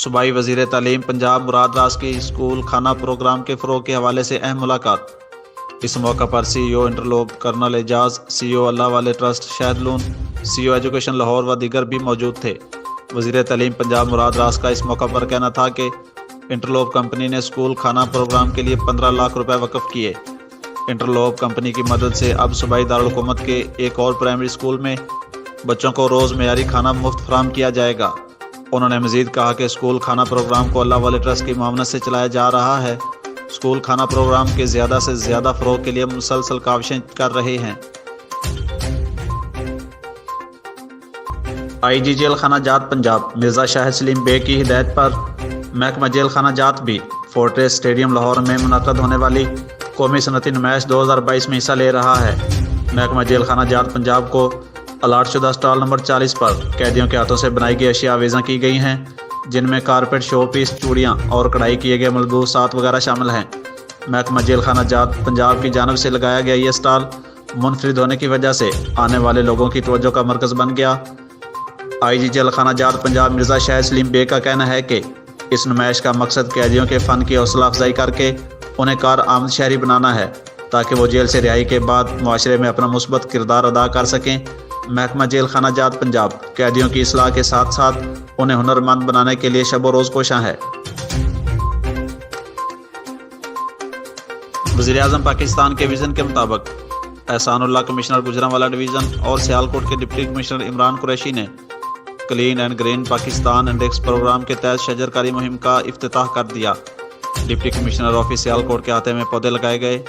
صوبائی وزیر تعلیم پنجاب مراد راز کی اسکول کھانا پروگرام کے فروغ کے حوالے سے اہم ملاقات۔ اس موقع پر سی ای او انٹرلوک کرنل اعجاز، سی ای او اللہ والے ٹرسٹ شہد لون، سی ای او ایجوکیشن لاہور و دیگر بھی موجود تھے۔ وزیر تعلیم پنجاب مراد راز کا اس موقع پر کہنا تھا کہ انٹرلوپ کمپنی نے اسکول کھانا پروگرام کے لیے 15 لاکھ روپے وقف کیے۔ انٹرلوپ کمپنی کی مدد سے اب صوبائی دارالحکومت کے ایک اور پرائمری اسکول میں بچوں کو روز معیاری کھانا مفت فراہم کیا جائے گا۔ انہوں نے مزید کہا کہ اسکول کھانا پروگرام کو اللہ والے ٹرسٹ کی معاونت سے چلایا جا رہا ہے۔ اسکول کھانا پروگرام کے زیادہ سے زیادہ فروغ کے لیے مسلسل کاوشیں کر رہے ہیں۔ آئی جی جیل خانہ جات پنجاب مرزا شاہد سلیم بے کی ہدایت پر محکمہ جیل خانہ جات بھی فورٹریس اسٹیڈیم لاہور میں منعقد ہونے والی قومی صنعتی نمائش 2022 میں حصہ لے رہا ہے۔ محکمہ جیل خانہ جات پنجاب کو الاٹ شدہ اسٹال نمبر 40 پر قیدیوں کے ہاتھوں سے بنائی گئی اشیاء ویزاں کی گئی ہیں، جن میں کارپیٹ، شو پیس، چوڑیاں اور کڑھائی کیے گئے ملبوسات وغیرہ شامل ہیں۔ محکمہ جیل خانہ جات پنجاب کی جانب سے لگایا گیا یہ اسٹال منفرد ہونے کی وجہ سے آنے والے لوگوں کی توجہ کا مرکز بن گیا۔ آئی جی جیل خانہ جات پنجاب مرزا شاہد سلیم بے کا کہنا ہے کہ اس نمائش کا مقصد قیدیوں کے فن کی حوصلہ افزائی کر کے انہیں کارآمد شہری بنانا ہے، تاکہ وہ جیل سے رہائی کے بعد معاشرے میں اپنا مثبت کردار ادا کر سکیں۔ محکمہ جیل خانہ جات پنجاب قیدیوں کی اصلاح کے ساتھ ساتھ انہیں ہنرمند بنانے کے لیے شب و روز کوشاں ہے۔ وزیر اعظم پاکستان کے ویژن کے مطابق احسان اللہ کمشنر گجرانوالہ ڈویژن اور سیالکوٹ کے ڈپٹی کمشنر عمران قریشی نے clean and green Pakistan index program کے تحت شجر کاری مہم کا افتتاح کر دیا۔ ڈپٹی کمشنر آفس سیالکوٹ کے احاطے میں پودے لگائے گئے۔